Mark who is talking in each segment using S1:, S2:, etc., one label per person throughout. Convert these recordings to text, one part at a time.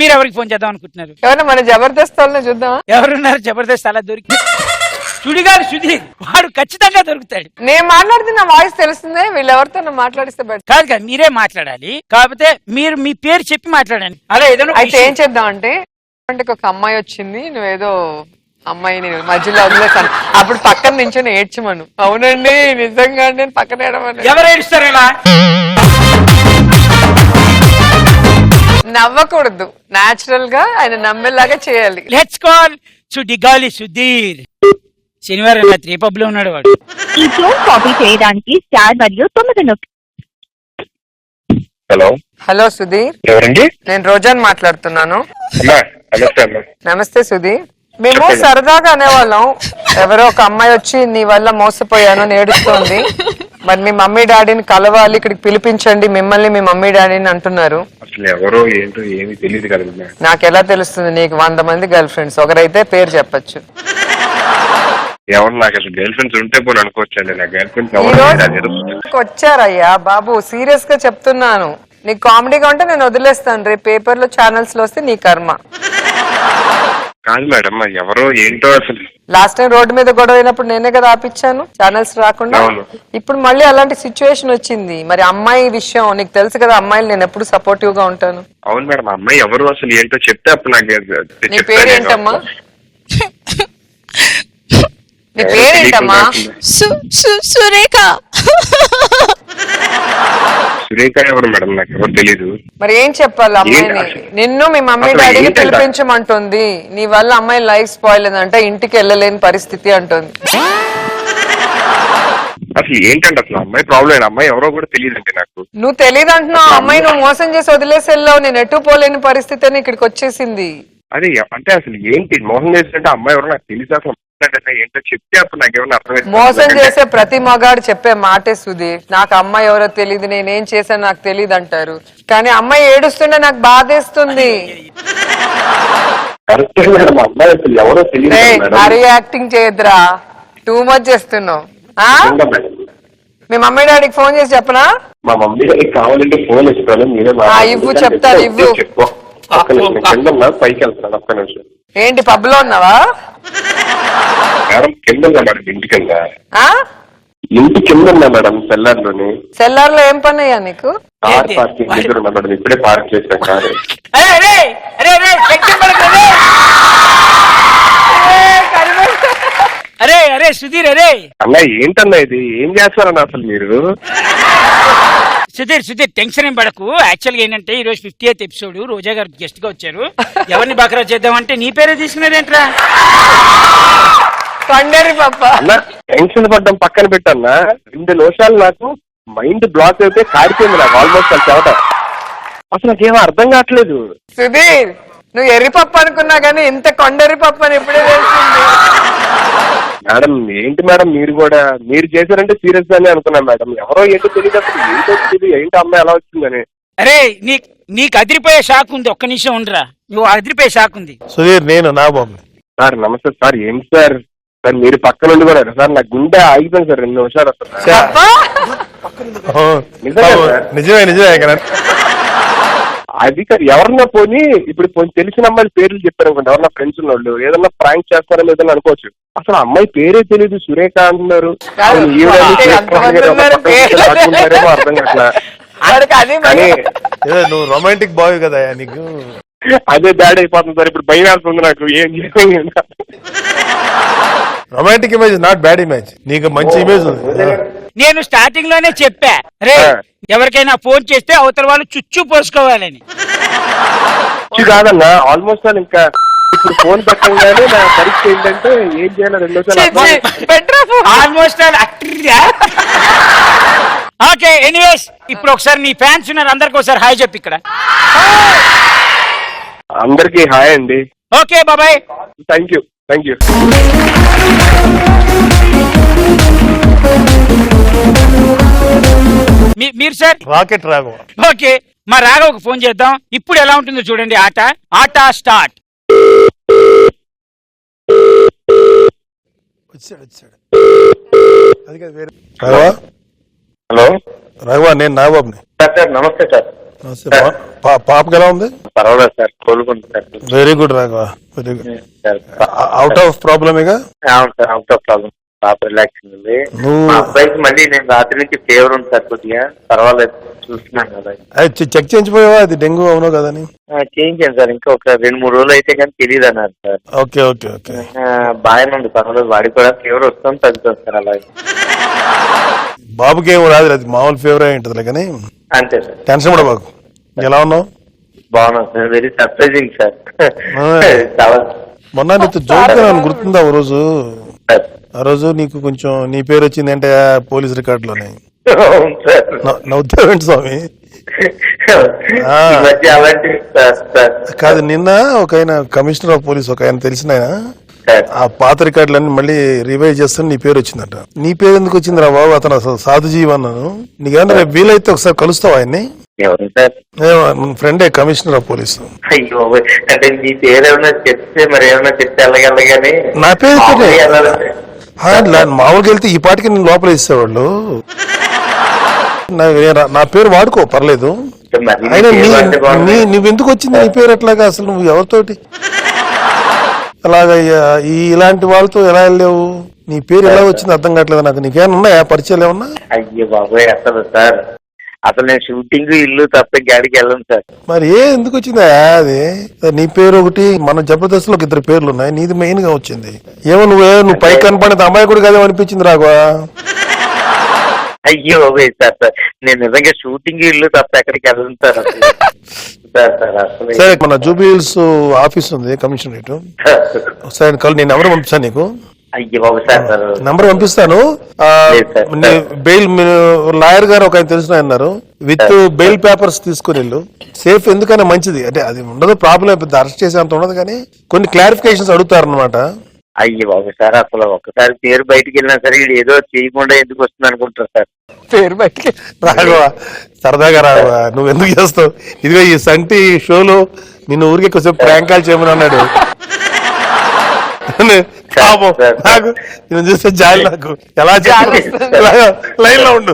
S1: మీరు ఎవరికి ఫోన్ చేద్దాం అనుకుంటున్నారు?
S2: ఎవరైనా మన జబర్దస్త్ వాళ్ళని చూద్దామా?
S1: ఎవరున్నారు జబర్దస్త్ అలా దొరికి? సుడిగారు సుధీర్, వాడు ఖచ్చితంగా దొరుకుతాడు.
S2: నేను మాట్లాడితే నా వాయిస్ తెలుస్తుంది, వీళ్ళు ఎవరితో మాట్లాడిస్తే బెటర్.
S1: కాదు కాదు, మీరే మాట్లాడాలి. కాకపోతే మీరు మీ పేరు చెప్పి మాట్లాడండి. అలా ఏదైనా
S2: అయితే ఏం చేద్దాం అంటే ఒక అమ్మాయి వచ్చింది, నువ్వేదో అమ్మాయిని మధ్యలో వదిలేసాను, అప్పుడు పక్కన నించొని ఏడ్చమను. అవునండి నిజంగా నేను పక్కన ఏడమను.
S1: ఎవరు ఏడుస్తారు ఇలా?
S2: నవ్వకూడదు, నాచురల్ గా ఆయన నమ్మేలాగా చేయాలి.
S1: Let's call Sudigali Sudheer. శనివారం రాత్రి పబ్ లో ఉన్నాడు వాడు.
S3: ఈ టోన్ కాపీ చేయడానికి స్టార్ మరియు 9 నొక్కి.
S4: హలో
S2: హలో సుధీర్,
S4: ఎవరండి?
S2: నేను రోజాని మాట్లాడుతున్నాను.
S4: నమస్తే అమ్మా.
S2: నమస్తే సుధీర్, మేము సరదాగా అనేవాళ్ళం, ఎవరో ఒక అమ్మాయి వచ్చి నీ వల్ల మోసపోయాను అని ఏడుస్తోంది, మరి మీ మమ్మీ డాడీని కలవాలి, ఇక్కడికి పిలిపించండి మిమ్మల్ని మీ మమ్మీ డాడీని అంటున్నారు.
S4: అసలు ఎవరో ఏంటో ఏమీ తెలియదు కదా.
S2: నాకు ఎలా తెలుస్తుంది? నీకు 100 మంది గర్ల్ ఫ్రెండ్స్, ఒకరైతే పేరు చెప్పచ్చు.
S4: ఎవరు నాకు అసలు గర్ల్ ఫ్రెండ్స్ ఉంటే పోనీ అనుకోవచ్చండి. నా గర్ల్ ఫ్రెండ్స్
S2: వచ్చారయ్యా బాబు, సీరియస్ గా చెప్తున్నాను. నీకు కామెడీగా ఉంటే నేను వదిలేస్తాను, రేపు పేపర్ లో ఛానల్స్ లో వస్తే నీ కర్మ.
S4: కాదు మేడం, ఎవరో ఏంటో అసలు.
S2: లాస్ట్ టైం రోడ్డు మీద గొడవ అయినప్పుడు నేనే కదా ఆపిచ్చాను ఛానల్స్ రాకుండా. ఇప్పుడు మళ్ళీ అలాంటి సిచ్యువేషన్ వచ్చింది. మరి అమ్మాయి విషయం నీకు తెలుసు కదా, అమ్మాయిలు నేను ఎప్పుడు సపోర్టివ్ గా ఉంటాను.
S4: అవును మేడం, అమ్మాయి ఎవరు అసలు ఏంటో చెప్తే అప్పుడు నాకు.
S2: నీ పేరేంటమ్మా? నీ పేరేంటమ్మా?
S5: సురేఖ.
S4: సురేఖ ఎవరు మేడం? నాకు ఎవరు తెలీదు.
S2: మరి ఏం చెప్పాలి అమ్మాయిని? నిన్ను మీ మమ్మీ డాడీని పిలిపించమంటుంది, నీ వల్ల అమ్మాయి లైఫ్ స్పాయిల్ అయిందంటే, ఇంటికి వెళ్ళలేని పరిస్థితి అంటుంది.
S4: అసలు ఏంటంటే అసలు అమ్మాయి ప్రాబ్లం, అమ్మాయి ఎవరో కూడా తెలియదు అంటే నాకు.
S2: నువ్వు తెలియదు అంటున్నావు, అమ్మాయి నువ్వు మోసం చేసి వదిలేసి వెళ్ళావు, నేను ఎటు పోలేని పరిస్థితి అని ఇక్కడికి వచ్చేసింది.
S4: అదే అంటే అసలు ఏంటి మోసం చేసినట్టే అమ్మాయి ఎవరో నాకు తెలియదు. అసలు ఏంటో చెప్తే అప్పుడు నాకేమన్నా అర్థమైంది.
S2: మోసం చేసే ప్రతి మగాడు చెప్పే మాటే సుధీర్, నాకు అమ్మాయి ఎవరో తెలియదు, నేనేం చేశాను నాకు తెలియదు అంటారు. కానీ అమ్మాయి ఏడుస్తుంటే నాకు బాధేస్తుంది. హరి యాక్టింగ్ చేయద్దురా, టూ మచ్ చేస్తున్నావు. మీ మమ్మీ డాడీకి ఫోన్ చేసి చెప్పనా?
S4: మా మమ్మీ డాడీకి కావాలంటే ఫోన్ ఇస్తాను, మీరే
S2: ఇవ్వు, చెప్తాను ఇవ్వు.
S4: పైకి వెళ్తున్నాను, ఒక్క నిమిషం.
S2: ఏంటి పబ్ లో ఉన్నావా?
S4: మేడం కింద ఉన్నా మేడం, ఇంటి కింద. ఇంటి కింద ఉన్నా మేడం, సెల్లార్ లోని.
S2: సెల్లార్ లో ఏం పని అయ్యా నీకు?
S4: కార్ పార్కింగ్ దగ్గర ఉన్నా మేడం, ఇప్పుడే పార్క్ చేశాను కారు.
S1: అరే అరే సుధీర్, అరే
S4: అన్నా ఏంటన్నా ఇది, ఏం చేస్తారన్నా అసలు మీరు?
S1: సుధీర్ సుధీర్ టెన్షన్ ఏం పడకు. యాక్చువల్ గా ఏంటంటే ఈ రోజు 50th ఎపిసోడ్, రోజా గారు గెస్ట్ గా వచ్చారు. ఎవరిని బకరా చేద్దామంటే నీ పేరే తీసుకున్నారేంట్రా?
S2: పండరి పప్ప.
S4: అన్నా టెన్షన్ పడ్డం పక్కన పెట్టన్నా, 2 నిమిషాలు నాకు మైండ్ బ్లాక్ అయితే కాడిపోయింది నాకు ఆల్మోస్ట్. అది చెవట అసలు నాకేమో అర్థం కావట్లేదు.
S2: సుధీర్ నువ్వు ఎర్రిపప్పు అనుకున్నా కానీ ఇంత కొండరి పప్పు అని ఎప్పుడే తెలిసింది.
S4: మేడం ఏంటి మేడం, మీరు కూడా మీరు చేశారంటే సీరియస్ గానే అనుకున్నా మేడం. ఎవరో ఏంటో తెలియదు, అసలు ఏంటో తెలియదు, ఏంటి అమ్మాయి ఎలా వచ్చిందని.
S1: అరే నీకు అదిరిపోయే షాక్ ఉంది, ఒక్క నిమిషం ఉండరా. నువ్వు అదిరిపోయే షాక్ ఉంది.
S6: సుధీర్ నేను నా బాబు
S4: సార్. నమస్తే సార్. ఏంటి సార్? సార్ మీరు పక్కన ఉండి కూడా సార్ నాకు గుండె ఆగిపోయింది సార్ 2 నిమిషాలు.
S6: నిజమే నిజమే.
S4: అది సార్ ఎవరన్నా పోనీ ఇప్పుడు తెలిసిన అమ్మాయి పేర్లు చెప్పారు అనుకోండి, ఎవరన్నా ఫ్రెండ్స్ ఉన్నోళ్ళు ఏదన్నా ప్రాంక్ చేస్తారని ఏదన్నా అనుకోవచ్చు. అసలు అమ్మాయి పేరే తెలియదు, సురేఖ అంటున్నారు. అర్థం కావట్లా.
S6: నువ్వు రొమాంటిక్ బాయ్ కదా నీకు.
S4: అదే బ్యాడ్ అయిపోతుంది సార్, ఇప్పుడు భయం వేస్తుంది నాకు. ఏం చేయాలి?
S6: Romantic image not bad image, నీకు మంచి ఇమేజ్ ఉంది.
S1: నేను స్టార్టింగ్ లోనే చెప్పా, రే ఎవరికైనా ఫోన్ చేస్తే అవతల వాళ్ళు చుచ్చు పోసుకోవాలని.
S4: కాదన్నా ఆల్మోస్ట్ ఇంకా ఇప్పుడు ఫోన్ పెట్టగానే నా పరీక్ష ఏంటంటే ఏం చేయాలి 2 నిమిషాలు
S1: ఆల్మోస్ట్. ఓకే ఎనీవేస్, ఇప్పుడు ఒకసారి నీ ఫ్యాన్స్ ఉన్నారు, అందరికి ఒకసారి హాయ్ చెప్పి ఇక్కడ.
S4: అందరికి హాయ్ అండి.
S1: ఓకే బాబాయ్.
S4: Thank you.
S1: మీరు సార్?
S6: రాకెట్ రాఘవ.
S1: ఓకే మా రాఘవకు ఫోన్ చేద్దాం. ఇప్పుడు ఎలా ఉంటుందో చూడండి. ఆట స్టార్ట్.
S6: హలో
S4: హలో
S6: రాఘవ, నేను నాగబాబుని.
S4: సార్. నమస్తే సార్.
S6: నమస్తే. పాపకి ఎలా ఉంది?
S4: పర్వాలేదు సార్, కోలుకుంది sir.
S6: Very good Raghava, very good.
S4: Sir
S6: out of ప్రాబ్లమేగా?
S4: అవును సార్, అవుట్ ఆఫ్ ప్రాబ్లం. పాప రిలాక్స్ ఉంది.
S6: నువ్వు-
S4: మా అబ్బాయికి మళ్ళీ నేను రాత్రి నుంచి ఫీవర్ ఉంది సార్, కొద్దిగా పర్వాలేదు చూస్తున్నాను కదా.
S6: చెక్ చేయించిపోయావా అది డెంగ్యూ అవునో కదని?
S4: చేయించాను సార్, ఇంకా ఒక 2-3 రోజులు అయితే కానీ తెలియదు అన్నారు సార్.
S6: Okay okay okay.
S4: బాగానే ఉంది, పర్వాలేదు. వాడికి కూడా ఫీవర్ వస్తుంది, తగ్గుతుంది సార్. అలాగే
S6: బాబుకి ఏం రాదు, అది మామూలు ఫీవర్ అయి ఉంటుందిలే కానీ
S4: అంతే సార్.
S6: టెన్షన్ కూడా బాబు. ఎలా ఉన్నావు?
S4: బాగున్నాను సార్, వెరీ సర్ప్రైజింగ్ సార్. చాలా
S6: మొన్న నీకు జోక్ గుర్తుందా ఓ రోజు?
S4: సార్.
S6: ఆ రోజు నీకు కొంచెం నీ పేరు వచ్చిందంటే పోలీస్ రికార్డులోనే.
S4: అవును సార్.
S6: నవ్వుతావేంటి స్వామి?
S4: ఈ మధ్య అలాంటి సార్.
S6: కాదు, నిన్న ఒక ఆయన కమిషనర్ ఆఫ్ పోలీస్ ఒక ఆయన తెలిసిన ఆయన
S4: సార్.
S6: ఆ పాత రికార్డులన్నీ మళ్ళీ రివైవ్ చేస్తాను నీ పేరు వచ్చిందట. నీ పేరు ఎందుకు వచ్చింది రా బాబు? అతను అసలు సాధుజీవి అన్నాను. నీకేమన్నా రేపు వీలైతే ఒకసారి కలుస్తావు ఆయన్ని?
S4: ఎవరు సార్?
S6: ఫ్రెండే, కమిషనర్ ఆఫ్ పోలీస్.
S4: అయ్యో, అంటే మీ పేరు ఏమైనా చెప్తే మరి ఏమైనా చెప్తే వెళ్ళగలగానే.
S6: నా పేరు మామూలుగా వెళ్తే ఈ పాటికి నేను లోపల ఇచ్చేవాళ్ళు. నా పేరు వాడుకో, పర్లేదు. అయినా నువ్వెందుకు వచ్చింది నీ పేరు అట్లాగా? అసలు నువ్వు ఎవరితోటి అలాగా ఇలాంటి వాళ్ళతో ఎలా వెళ్ళావు? నీ పేరు ఎలా వచ్చింది అర్థం కావట్లేదు నాకు. నీకేమైనా ఉన్నాయా పరిచయాలు ఏమన్నా?
S4: అయ్యో బాబోయ్, అసలు సార్ అసలు నేను షూటింగ్ ఇల్లు తప్ప గాడికి వెళ్ళను సార్.
S6: మరి ఎందుకు వచ్చిందా అది? నీ పేరు ఒకటి, మన జబర్దస్త్ లో 2 పేర్లు ఉన్నాయి, నీది మెయిన్ గా వచ్చింది. ఏమో నువ్వు పై కనపడేది అమ్మాయి కూడా కదా అనిపించింది రాఘవా?
S4: అయ్యో బాబోయ్ సార్, సార్ నేను నిజంగా షూటింగ్ ఇల్లు తప్ప ఎక్కడికి వెళ్ళను సార్. అసలు
S6: సరే, మన జూబీ హిల్స్ ఆఫీస్ ఉంది కమిషనరేట్. సరే కల్, నేను నెంబర్ పంపిస్తాను నీకు.
S4: అయ్యో బాబు సార్, సార్
S6: నంబర్ పంపిస్తాను. బెయిల్ లాయర్ గారు ఒక ఆయన తెలిసిన అన్నారు, విత్ బెయిల్ పేపర్స్ తీసుకుని వెళ్ళు. సేఫ్, ఎందుకైనా మంచిది. అంటే అది ఉండదు ప్రాబ్లం, పెద్ద అరెస్ట్ చేసే అంత ఉండదు కానీ కొన్ని క్లారిఫికేషన్స్ అడుగుతారు అనమాట.
S4: అయ్యో బాబు సార్, అసలు ఒక్కసారి పేరు బయటికి వెళ్ళినా సరే ఇది ఏదో చేయకుండా ఎందుకు వస్తుంది అనుకుంటారు సార్.
S2: పేరు బయటికి
S6: రాఘవా, సరదాగా రాఘవా, నువ్వు ఎందుకు చేస్తావు? ఇదిగో ఈ సంటి షోలో నిన్ను ఊరికి కొంచెం ప్రాంకాలు చేయమని అన్నాడు. నాకు నేను చూస్తే జాలి, నాకు ఎలా లైన్ లో ఉండు.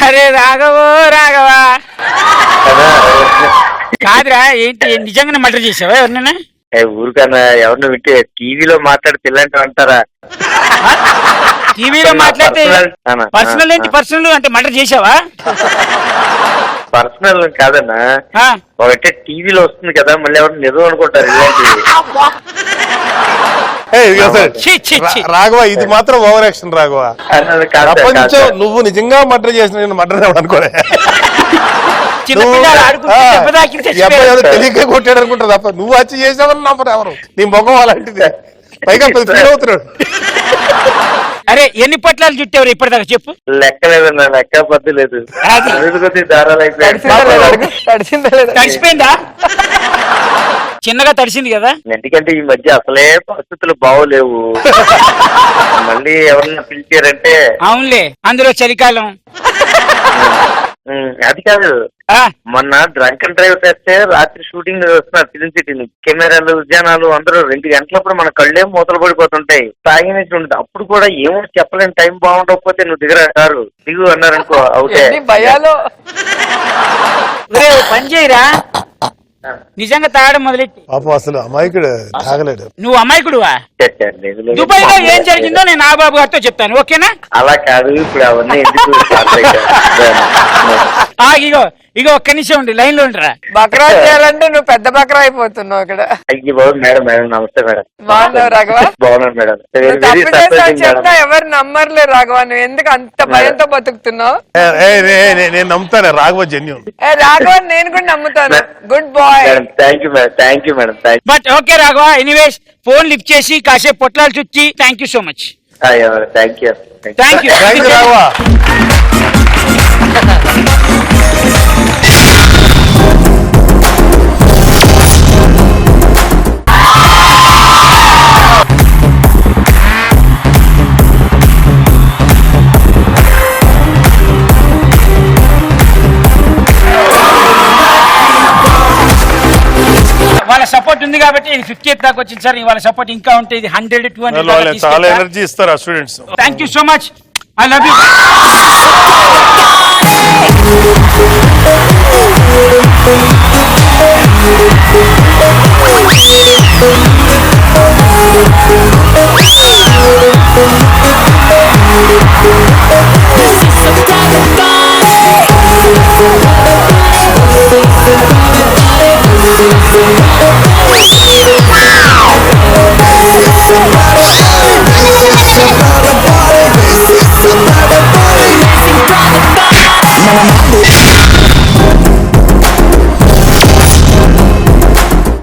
S1: అరే రాఘవో రాఘవా, కాదురా ఏంటి నిజంగానే మర్డర్ చేసావా ఎవరినైనా?
S4: ఊరికన్నా ఎవరిని వింటే టీవీలో మాట్లాడితే ఇలాంటి అంటారా?
S1: టీవీలో మాట్లాడితే పర్సనల్ ఏంటి? పర్సనల్ అంటే మర్డర్ చేసావా?
S4: పర్సనల్ కాదన్నా, ఒకటే టీవీలో వస్తుంది కదా, మళ్ళీ ఎవరు నిజం అనుకుంటారు ఇలాంటివి.
S6: రాఘవ, ఇది మాత్రం ఓవర్ యాక్షన్ రాఘవ. ప్రపంచం నువ్వు నిజంగా మర్డర్ చేసిన, నేను మర్డర్ అనుకోలే. తెలియక కొట్టాడు అనుకుంటా తప్ప నువ్వు వచ్చి చేసావని నమ్మరు ఎవరు. నీ ముఖం అలాంటిది, పైగా ఫీల్ అవుతున్నాడు.
S1: అరే ఎన్ని పట్లాలు చుట్టారు ఇప్పటిదాకా చెప్పు?
S4: లెక్కలేదన్నా, లెక్క పద్దు లేదు.
S1: తడిసిపోయిందా? చిన్నగా తడిసింది కదా.
S4: ఎందుకంటే ఈ మధ్య అసలే పరిస్థితులు బాగోలేవు. మళ్ళీ ఎవరన్నా పిలిచారంటే
S1: అవునులే, అందులో చలికాలం.
S4: అది కాదు, మొన్న డ్రంక్ అండ్ డ్రైవ్ చేస్తే రాత్రి షూటింగ్ వస్తున్నారు ఫిలిం సిటీని, కెమెరాలు జనాలు అందరూ 2 గంటలప్పుడు మన కళ్ళే మూతలు పడిపోతుంటాయి, తాగినట్టు ఉంటుంది. అప్పుడు కూడా ఏమో చెప్పలేని, టైం బాగుండకపోతే నువ్వు దిగరారు దిగు అన్నారనుకో, అవుతే
S2: భయాలో
S1: పని చేయరా నిజంగా తాగడం మొదలెట్టి.
S6: అసలు అమాయకుడు తాగలేడు.
S1: నువ్వు అమాయకుడువా? దుబాయ్ లో ఏం జరిగిందో నేను నాగబాబు గారితో చెప్తాను, ఓకేనా?
S4: అలా కాదు, ఇప్పుడు అవన్నీ ఎందుకు?
S1: ఇగో ఒక్క నిమిషం ఉండి లైన్ లో ఉండరా.
S2: బక్రా చేయాలంటే నువ్వు పెద్ద బక్రా అయిపోతున్నావు ఇక్కడ.
S4: అయ్యి బాబు, మేడం మేడం నమస్తే మేడం.
S2: బాగున్నావు రాఘవ?
S4: బాగున్నాను మేడం.
S2: చెప్తా ఎవరు నమ్మర్లే రాఘవ, నువ్వు ఎందుకు అంత భయంతో బతుకుతున్నావు?
S6: నేను నమ్ముతాను రాఘవ జెన్యూన్.
S2: రాఘవ నేను కూడా నమ్ముతాను. Good boy.
S4: Thank you madam, thank you madam.
S1: But okay Raghava, anyways phone lift చేసి కాసేపు పొట్లాలు చుచ్చి thank you so much.
S4: Thank you
S1: thank you
S6: Raghava.
S1: వాళ్ళ సపోర్ట్ ఉంది కాబట్టి ఇది 50th దాకా వచ్చింది సార్. వాళ్ళ సపోర్ట్ ఇంకా ఉంటే ఇది 100, 200
S6: చాలా ఎనర్జీ ఇస్తారు ఆ students.
S1: Thank you so much, I love you.